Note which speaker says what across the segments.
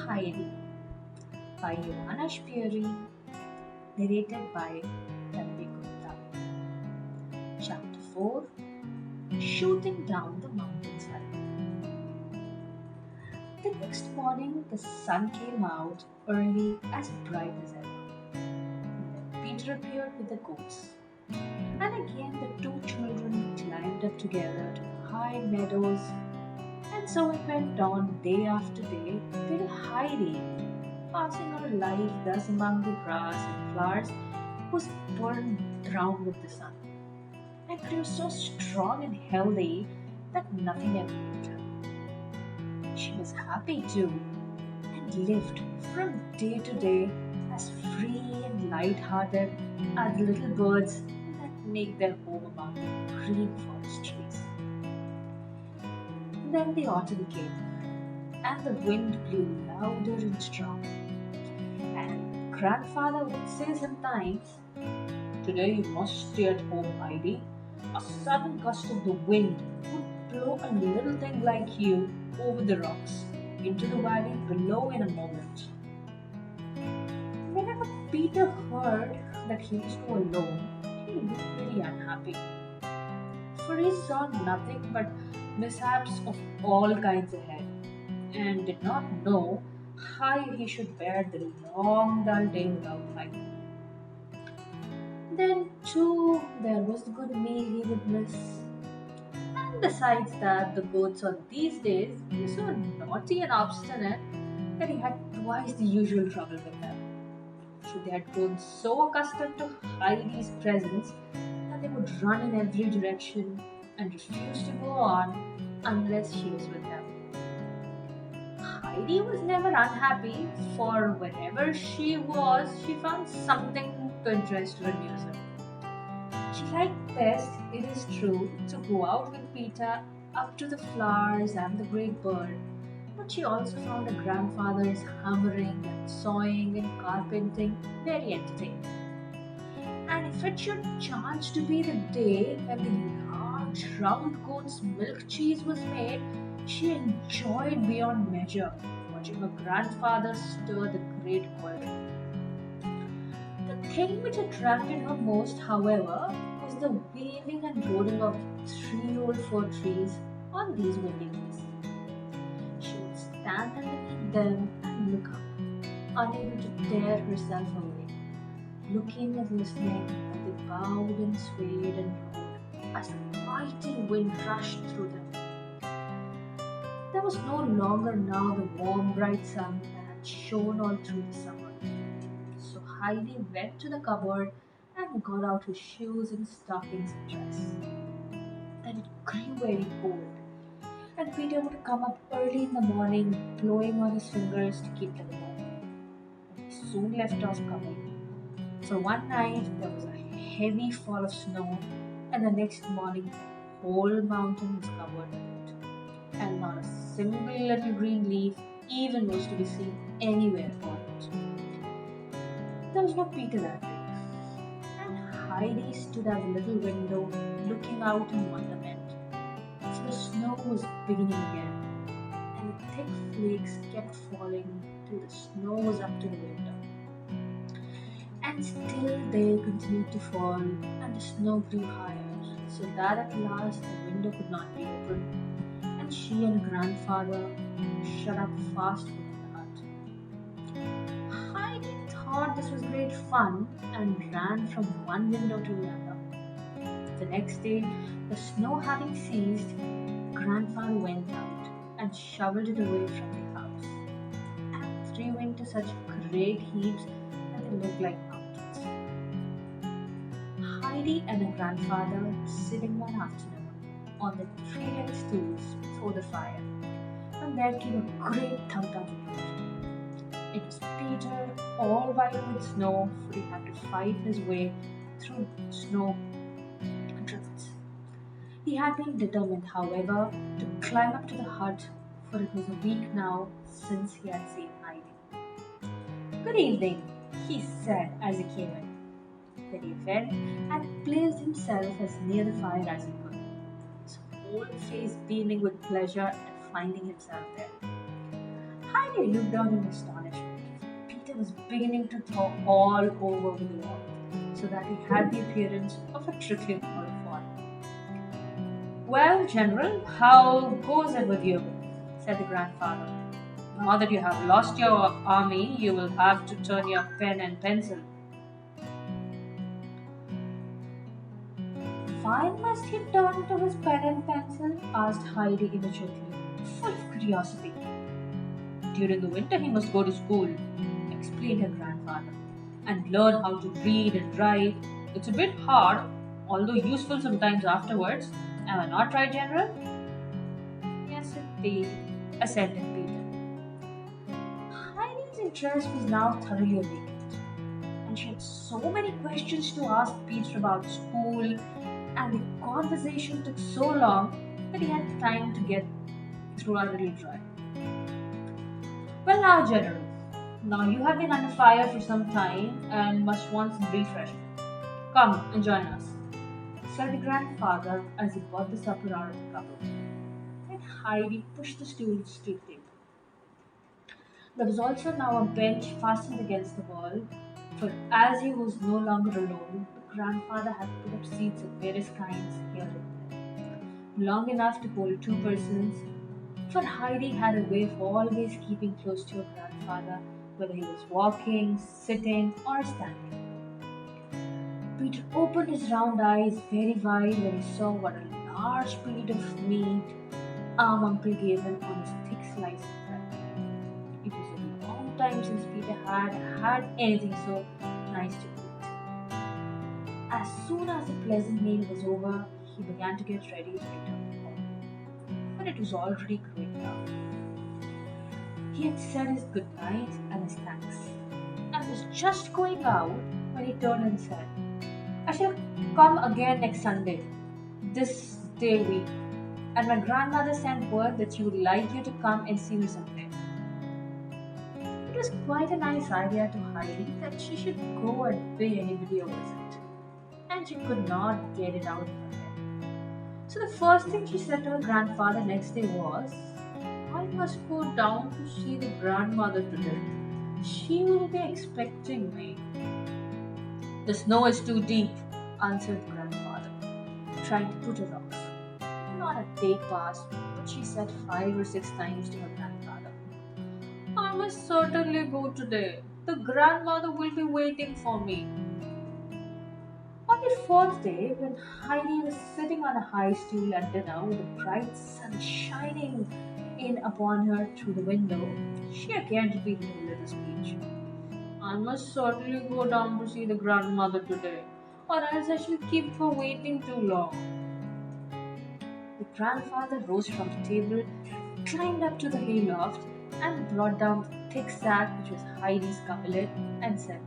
Speaker 1: Heidi by Johanna Spyri, narrated by Heidi. Chapter 4, Shooting Down the Mountainside. The next morning, the sun came out early as bright as ever. Then Peter appeared with the goats. And again, the two children climbed up together to the high meadows. And so it went on day after day till Heidi, passing her life thus among the grass and flowers, was burned brown with the sun and grew so strong and healthy that nothing ever moved her. She was happy too and lived from day to day as free and light-hearted as the little birds that make their home among the green forest trees. Then the autumn came, and the wind blew louder and stronger. And grandfather would say sometimes, "Today you must stay at home, Heidi. A sudden gust of the wind would blow a little thing like you over the rocks into the valley below in a moment." Whenever Peter heard that he was to go alone, he looked very unhappy, for he saw nothing but mishaps of all kinds ahead, and did not know how he should bear the long dull day without light. Then, too, there was the good meal he would miss. And besides that, the goats on these days were so naughty and obstinate that he had twice the usual trouble with them. So they had grown so accustomed to Heidi's presence that they would run in every direction and refuse to go on unless she was with them. Heidi was never unhappy, for wherever she was, she found something to interest her and amuse her. She liked best, it is true, to go out with Peter up to the flowers and the great bird, but she also found her grandfather's hammering and sawing and carpenting very entertaining. And if it should chance to be the day when the large round goat's milk cheese was made, she enjoyed beyond measure watching her grandfather stir the great cauldron. The thing which attracted her most, however, was the waving and rolling of three old fir trees on these windy days. She would stand underneath them and look up, unable to tear herself away, looking and listening as they bowed and swayed and rolled as the mighty wind rushed through them. There was no longer now the warm bright sun that had shone all through the summer. So Heidi went to the cupboard and got out her shoes and stockings and dress. Then it grew very cold, and Peter would come up early in the morning, blowing on his fingers to keep them warm. He soon left off coming, for one night there was a heavy fall of snow, and the next morning the whole mountain was covered with it, and not a single little green leaf even was to be seen anywhere on it. There was no Peter that day, and Heidi stood at the little window looking out in wonderment, for the snow was beginning again, and the thick flakes kept falling till the snow was up to the window. And still they continued to fall, and the snow grew higher, so that at last the window could not be opened, and she and grandfather shut up fast within the hut. Heidi thought this was great fun and ran from one window to the other. The next day, the snow having ceased, grandfather went out and shoveled it away from the house, and threw into such great heaps that they looked like mountains. Heidi and her grandfather were sitting one afternoon on the three-legged stools before the fire, and there came a great thump down the road. It was Peter, all white with snow, for he had to fight his way through snow drifts. He had been determined, however, to climb up to the hut, for it was a week now since he had seen Heidi. "Good evening," he said as he came in. Then he went and placed himself as near the fire as he could, his whole face beaming with pleasure at finding himself there. Heidi looked on in astonishment. Peter was beginning to thaw all over with warmth, so that he had the appearance of a trickling waterfall. Well, General, how goes it with you? Said the grandfather. Now that you have lost your army, you will have to turn your pen and pencil. Why must he turn to his pen and pencil? Asked Heidi innocently, full of curiosity. During the winter, he must go to school, explained her grandfather, and learn how to read and write. It's a bit hard, although useful sometimes afterwards. Am I not right, General? Yes, indeed, assented Peter. Heidi's interest was now thoroughly awakened, and she had so many questions to ask Peter about school, and the conversation took so long that he had time to get through our little drive. Well, now, General, now you have been under fire for some time and must want some refreshment. Come and join us, said the grandfather as he brought the supper out of the cupboard. And Heidi pushed the stools to the table. There was also now a bench fastened against the wall, for as he was no longer alone, the grandfather had put up seats of various kinds here and there, long enough to hold two persons, for Heidi had a way of always keeping close to her grandfather, whether he was walking, sitting, or standing. Peter opened his round eyes very wide when he saw what a large piece of meat Uncle gave him on his thick slice of bread. It was a long time since Peter had had anything so nice to eat. As soon as the pleasant meal was over, he began to get ready to return home. But it was already growing dark. He had said his good night and his thanks, and was just going out when he turned and said, I shall come again next Sunday, this day week, and my grandmother sent word that she would like you to come and see me someday. It was quite a nice idea to Heidi that she should go and pay anybody a visit, and she could not get it out of her head. So the first thing she said to her grandfather next day was, I must go down to see the grandmother today. She will be expecting me. The snow is too deep, answered the grandfather, trying to put her off. Not a day passed, but she said 5 or 6 times to her grandfather, I must certainly go today. The grandmother will be waiting for me. On the fourth day, when Heidi was sitting on a high stool at dinner with the bright sun shining in upon her through the window, she again repeated her little speech. I must certainly go down to see the grandmother today, or else I shall keep her waiting too long. The grandfather rose from the table, climbed up to the hayloft, and brought down the thick sack which was Heidi's coverlet, and said,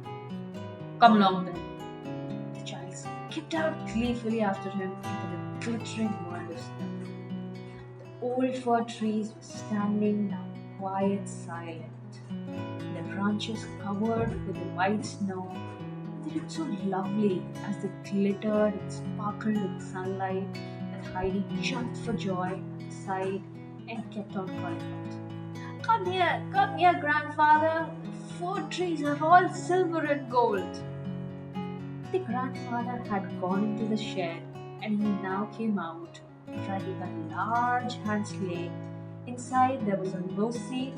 Speaker 1: Come along then. The child skipped out gleefully after him into the glittering world of snow. The old fir trees were standing now quite silent, their branches covered with the white snow. They looked so lovely as they glittered and sparkled in the sunlight that Heidi jumped for joy at the sight and kept on calling out, come here, grandfather. The fir trees are all silver and gold. The grandfather had gone into the shed, and he now came out, driving a large hand sleigh. Inside there was a low seat,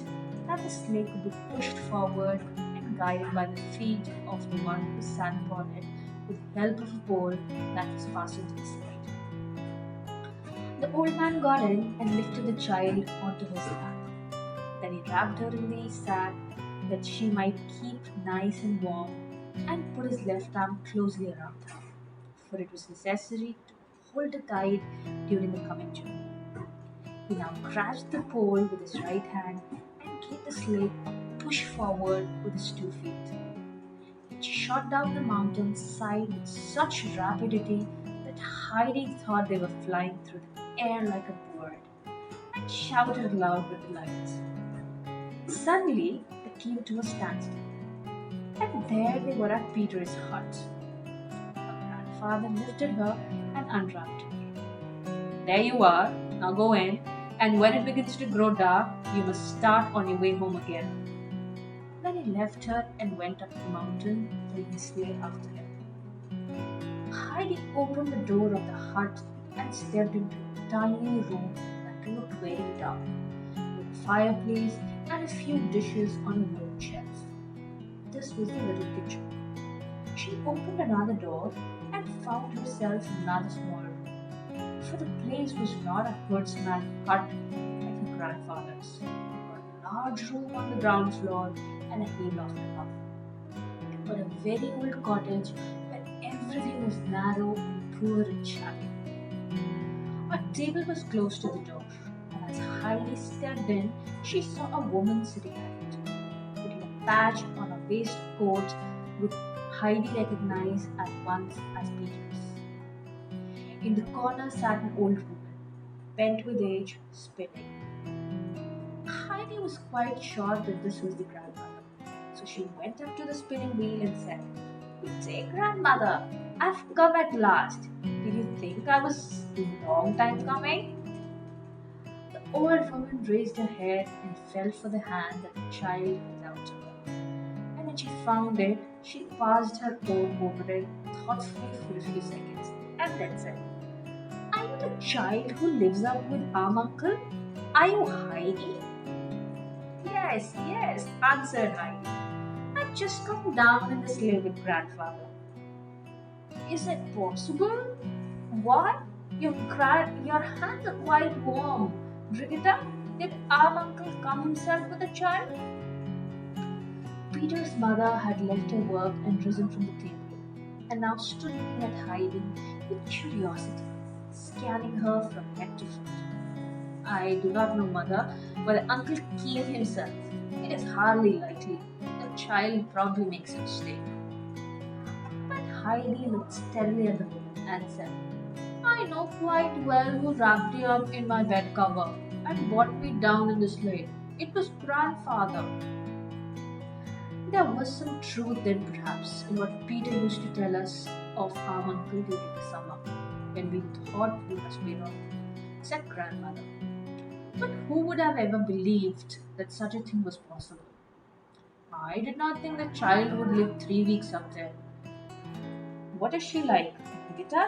Speaker 1: and the sleigh could be pushed forward and guided by the feet of the one who sat upon it with the help of a pole that was fastened to the side. The old man got in and lifted the child onto his lap. Then he wrapped her in the sack that she might keep nice and warm, and put his left arm closely around her, for it was necessary to hold her tight during the coming journey. He now grasped the pole with his right hand and gave the sleigh a push forward with his 2 feet. It shot down the mountain side with such rapidity that Heidi thought they were flying through the air like a bird, and shouted aloud with delight. Suddenly, they came to a standstill, and there they were at Peter's hut. Her grandfather lifted her and unwrapped her. There you are, now go in, and when it begins to grow dark, You must start on your way home again. Then he left her and went up the mountain, taking his sleigh after him. Heidi opened the door of the hut and stepped into a tiny room that looked very dark, with a fireplace and a few dishes on a wood shelf. This was the little kitchen. She opened another door and found herself in another small room, for the place was not a herdsman's hut like her grandfather's, but a large room on the ground floor and a hayloft above, but a very old cottage where everything was narrow and poor and shabby. A table was close to the door, and as Heidi stepped in, she saw a woman sitting at it, putting a patch on her waistcoat which Heidi recognized at once as Peter's. In the corner sat an old woman, bent with age, spinning. Heidi was quite sure that this was the grandmother, so she went up to the spinning wheel and said, "Good day, grandmother. I've come at last. Did you think I was a long time coming?" The old woman raised her head and felt for the hand that the child held out to her. And when she found it, she passed her arm over it thoughtfully for a few seconds and then said, "Are you the child who lives up with Arm Uncle? Are you Heidi?" "Yes, yes," answered Heidi. "I've just come down in the sleigh with grandfather." "Is it possible? What? Your hands are quite warm. Drink it up. Did Arm Uncle come himself with a child?" Peter's mother had left her work and risen from the table, and now stood looking at Heidi with curiosity, scanning her from head to foot. "I do not know, mother, whether Uncle came himself. It is hardly likely. The child probably makes a mistake." But Heidi looked steadily at the woman and said, "I know quite well who wrapped you up in my bed cover and brought me down in the sleigh. It was grandfather." There was some truth then, perhaps, in what Peter used to tell us of our uncle during the summer, when we thought we must be wrong, said grandmother. But who would have ever believed that such a thing was possible? I did not think the child would live 3 weeks up there. What is she like, Gita?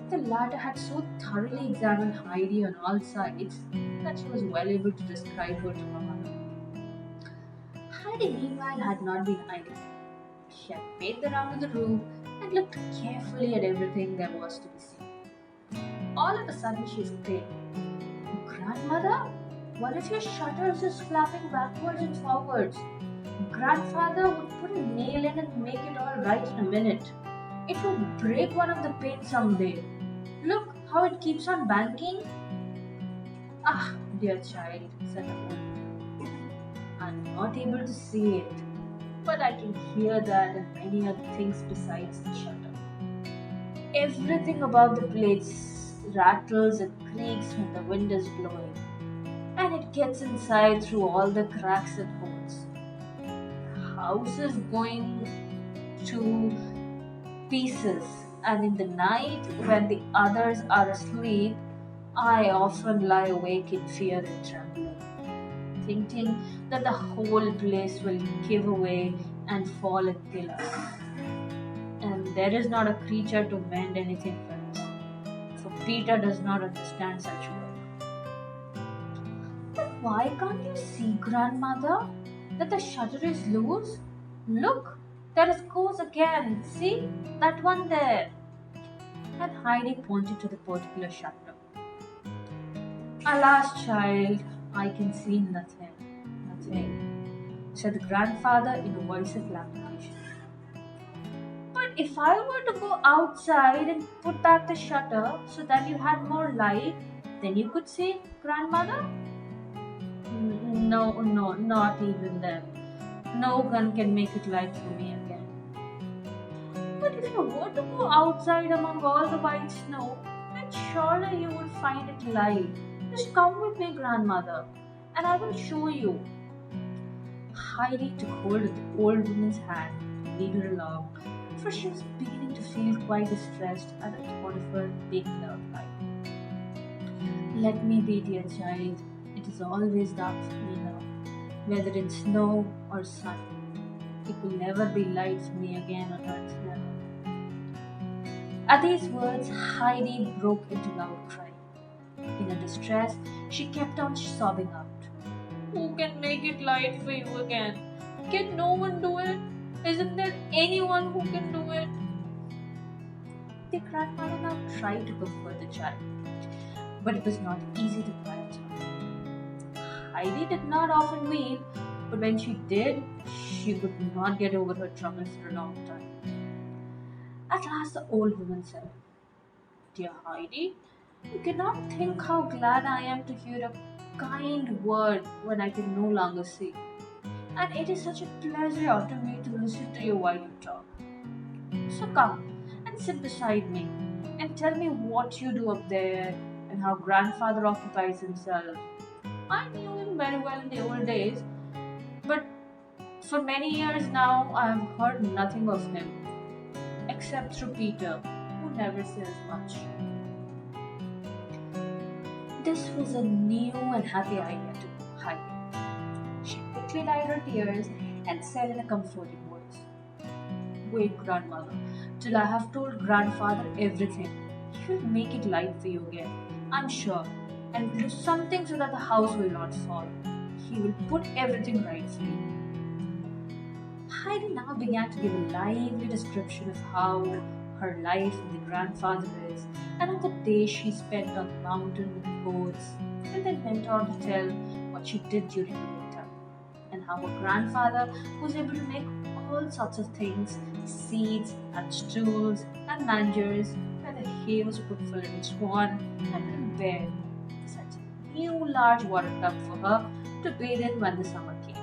Speaker 1: The latter had so thoroughly examined Heidi on all sides that she was well able to describe her to her mother. Heidi, meanwhile, had not been idle. She had made the round of the room and looked carefully at everything there was to be seen. All of a sudden, she exclaimed, "Grandmother, what if your shutters is flapping backwards and forwards? Grandfather would put a nail in and make it all right in a minute. It would break one of the panes someday. Look how it keeps on banking." "Ah, dear child," said the old woman, "I'm not able to see it, but I can hear that and many other things besides the shutter. Everything about the place rattles and creaks when the wind is blowing, and it gets inside through all the cracks and holes. The house is going to pieces, and in the night when the others are asleep, I often lie awake in fear and trembling, thinking that the whole place will give away and fall and kill us. And there is not a creature to mend anything for us, for Peter does not understand such work." "But why can't you see, grandmother, that the shutter is loose? Look, there it goes again. See, that one there." And Heidi pointed to the particular shutter. "Alas, child, I can see nothing," said the grandfather in a voice of lamentation. "But if I were to go outside and put back the shutter so that you had more light, then you could see, grandmother?" No, not even then. No one can make it light for me again." "But if you were to go outside among all the white snow, then surely you would find it light. Just come with me, grandmother, and I will show you." Heidi took hold of the old woman's hand to lead her along, for she was beginning to feel quite distressed at the thought of her being without light. "Let me be, dear child. It It is always dark for me now, whether it's snow or sun. It will never be light for me again on earth, never. At these words, Heidi broke into loud cry. In her distress, she kept on sobbing out. Who can make it light for you again? Can no one do it? Isn't there anyone who can do it? The grandmother now tried to comfort the child, but it was not easy to quiet her. Heidi did not often weep, but when she did, she could not get over her troubles for a long time. At last, the old woman said, Dear Heidi, you cannot think how glad I am to hear a kind word when I can no longer see. And it is such a pleasure to me to listen to you while you talk. So come and sit beside me and tell me what you do up there and how grandfather occupies himself. I knew him very well in the old days, but for many years now I have heard nothing of him except through Peter, who never says much. This was a new and happy idea to Heidi. She quickly dried her tears and said in a comforting voice, Wait, grandmother, till I have told grandfather everything. He will make it light for you again, I'm sure, and will do something so that the house will not fall. He will put everything right for you. Heidi now began to give a lively description of how her life with the grandfather is, and of the days she spent on the mountain with the goats, and then went on to tell what she did during the winter, and how her grandfather was able to make all sorts of things, seeds and stools and mangers, where the hay was put for little swan and little bear, besides a new large water tub for her to bathe in when the summer came,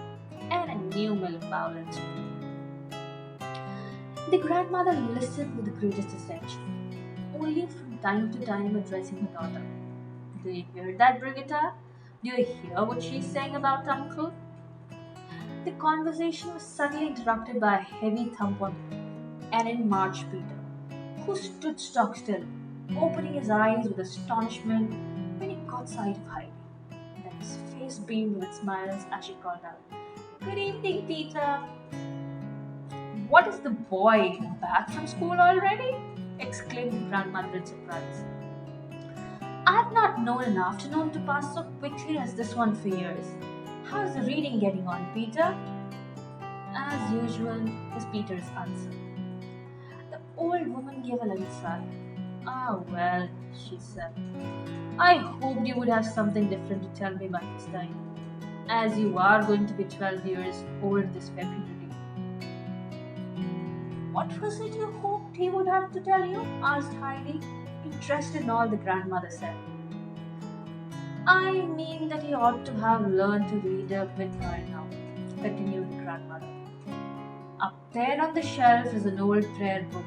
Speaker 1: and a new milk bowl and spoon. The grandmother listened with the greatest attention, only from time to time addressing her daughter. Do you hear that, Brigitta? Do you hear what she's saying about Uncle? The conversation was suddenly interrupted by a heavy thump on the door, and in marched Peter, who stood stock still, opening his eyes with astonishment when he caught sight of Heidi. Then his face beamed with smiles as she called out, Good evening, Peter. What is the boy back from school already? Exclaimed the grandmother in surprise. I've not known an afternoon to pass so quickly as this one for years. How's the reading getting on, Peter? As usual, was Peter's answer. The old woman gave a little sigh. Ah, well, she said. I hoped you would have something different to tell me by this time, as you are going to be 12 years old this February. What was it you hoped he would have to tell you? Asked Heidi, interested in all the grandmother said. I mean that he ought to have learned to read a bit by now, continued the grandmother. Up there on the shelf is an old prayer book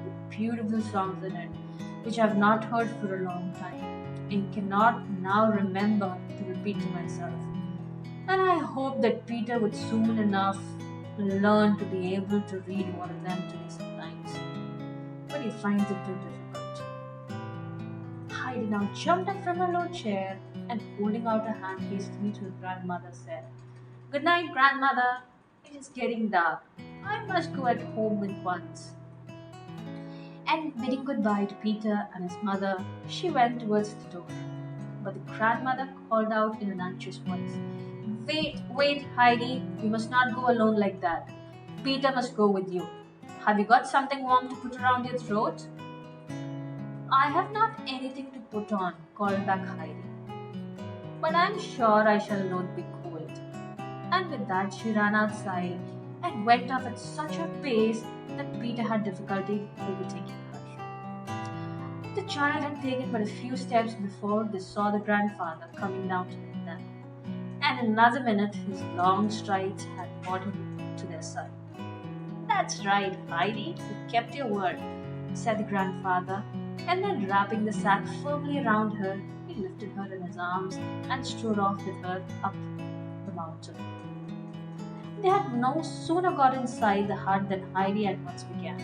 Speaker 1: with beautiful songs in it, which I have not heard for a long time, and cannot now remember to repeat to myself. And I hope that Peter would soon enough learn to be able to read one of them to me sometimes, but he finds it too difficult. Heidi now jumped up from her low chair and holding out her hand hastily to her grandmother said, Good night, grandmother. It is getting dark. I must go at home at once. And bidding goodbye to Peter and his mother, she went towards the door. But the grandmother called out in an anxious voice, Wait, Heidi, you must not go alone like that. Peter must go with you. Have you got something warm to put around your throat? I have not anything to put on, called back Heidi. But I'm sure I shall not be cold. And with that she ran outside and went off at such a pace that Peter had difficulty overtaking her. The child had taken but a few steps before they saw the grandfather coming down to meet them, and in another minute his long strides had brought him to their side. That's right, Heidi, you kept your word, said the grandfather, and then wrapping the sack firmly around her, he lifted her in his arms and strode off with her up the mountain. They had no sooner got inside the hut than Heidi at once began.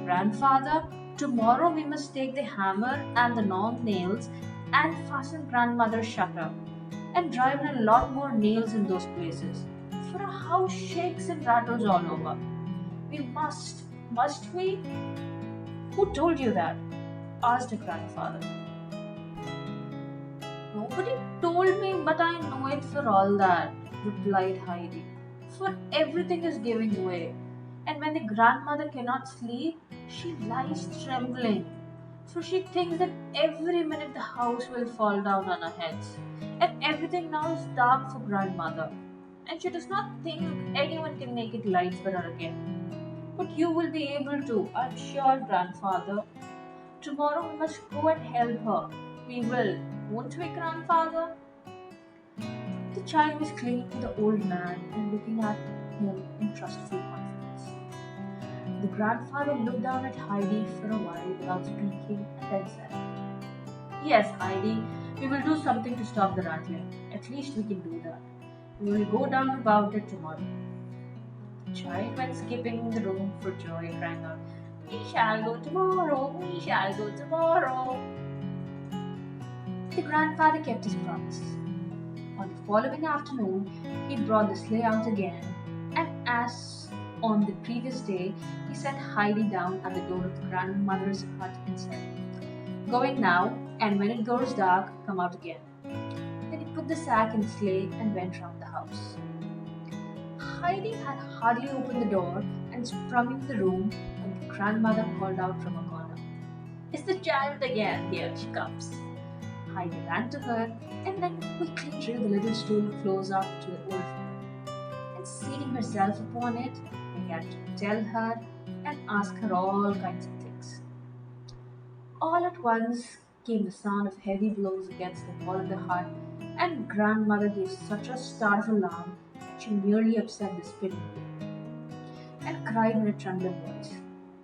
Speaker 1: Grandfather, tomorrow we must take the hammer and the long nails and fasten grandmother's shutter. and driven a lot more nails in those places. For a house shakes and rattles all over. We must we? Who told you that? Asked her grandfather. Nobody told me, but I know it for all that, replied Heidi. For everything is giving way, and when the grandmother cannot sleep, she lies trembling. For she thinks that every minute the house will fall down on her heads, and everything now is dark for grandmother, and she does not think anyone can make it light for her again. But you will be able to, I'm sure, grandfather. Tomorrow we must go and help her. We will, won't we, grandfather? The child was clinging to the old man and looking at him in trustful confidence. The grandfather looked down at Heidi for a while without speaking and then said, Yes, Heidi, we will do something to stop the rattling. At least we can do that. We will go down about it tomorrow. The child went skipping the room for joy, crying out, We shall go tomorrow, we shall go tomorrow. The grandfather kept his promise. On the following afternoon, he brought the sleigh out again, and as on the previous day, he set Heidi down at the door of the grandmother's hut and said, Go in now, and when it grows dark, come out again. Then he put the sack in the sleigh and went round the house. Heidi had hardly opened the door and sprung into the room when the grandmother called out from a corner, It's the child again, here she comes. Heidi ran to her and then quickly drew the little stool close up to the old woman, and seating herself upon it, began to tell her and ask her all kinds of things. All at once came the sound of heavy blows against the wall of the hut, and grandmother gave such a start of alarm that she nearly upset the spinning wheel, and cried in a trembling voice,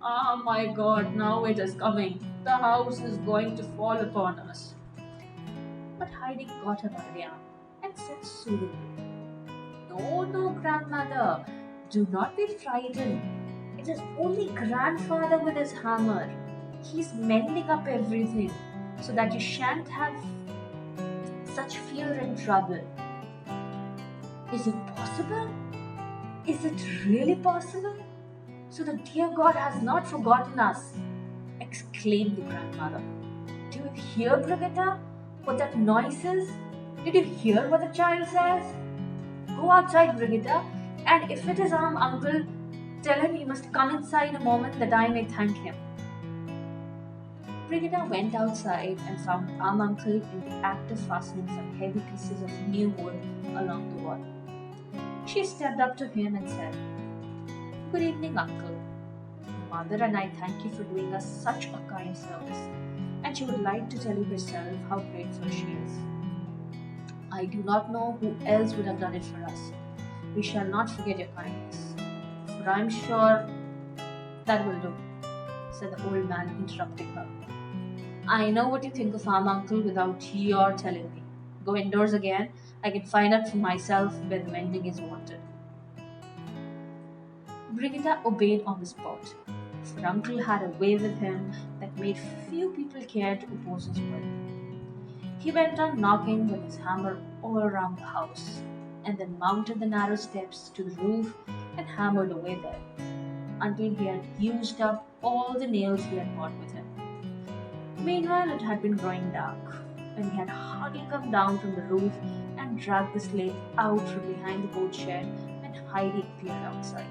Speaker 1: Ah, my God, now it is coming. The house is going to fall upon us. But Heidi got her by the arm and said soothingly, No, no, grandmother, do not be frightened. It is only grandfather with his hammer. He is mending up everything so that you shan't have such fear and trouble. Is it possible? Is it really possible? So the dear God has not forgotten us, exclaimed the grandmother. Do you hear, Brigitta, what that noise is? Did you hear what the child says? Go outside, Brigitta, and if it is our uncle, tell him he must come inside a moment that I may thank him. Brigitta went outside and found our uncle in the act of fastening some heavy pieces of new wood along the wall. She stepped up to him and said, Good evening, uncle. Mother and I thank you for doing us such a kind service, and she would like to tell you herself how grateful she is. I do not know who else would have done it for us. We shall not forget your kindness, for I am sure that will do, said the old man, interrupting her. I know what you think of our uncle without your telling me. Go indoors again. I can find out for myself where the mending is wanted. Brigitta obeyed on the spot, for uncle had a way with him that made few people care to oppose his will. He went on knocking with his hammer all around the house, and then mounted the narrow steps to the roof and hammered away there, until he had used up all the nails he had brought with him. Meanwhile, it had been growing dark, when he had hardly come down from the roof and dragged the sleigh out from behind the goat shed when Heidi appeared outside.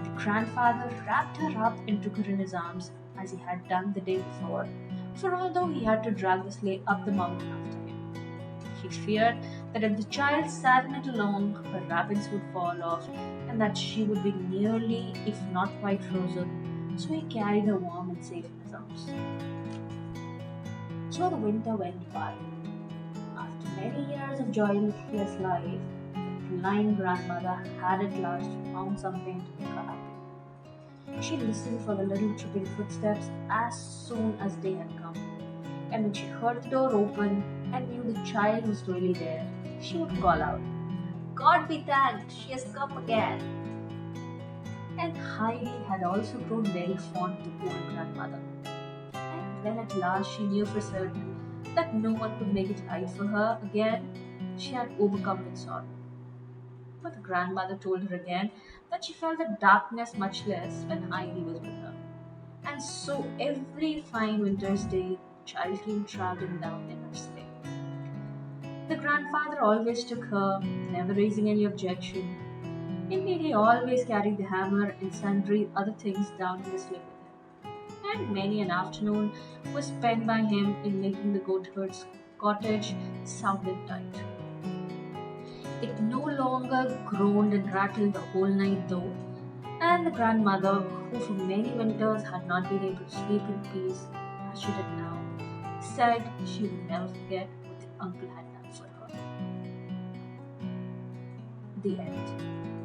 Speaker 1: The grandfather wrapped her up and took her in his arms as he had done the day before, for although he had to drag the sleigh up the mountain after him, he feared that if the child sat in it alone, her wrappings would fall off and that she would be nearly, if not quite frozen, so he carried her warm and safe in his arms. So the winter went by. After many years of joyless life, the blind grandmother had at last found something to make her happy. She listened for the little tripping footsteps as soon as they had come, and when she heard the door open and knew the child was really there, she would call out, God be thanked, she has come again. And Heidi had also grown very fond of the old grandmother. And when at last she knew for certain that no one could make it right for her again, she had overcome with sorrow. But the grandmother told her again that she felt the darkness much less when Heidi was with her. And so every fine winter's day, the child came traveling down in her sleigh. The grandfather always took her, never raising any objection. Indeed, he always carried the hammer and sundry other things down in the sleigh with him. And many an afternoon was spent by him in making the goatherd's cottage sound and tight. It no longer groaned and rattled the whole night though, and the grandmother, who for many winters had not been able to sleep in peace as she did now, said she would never forget what the uncle had done for her. The end.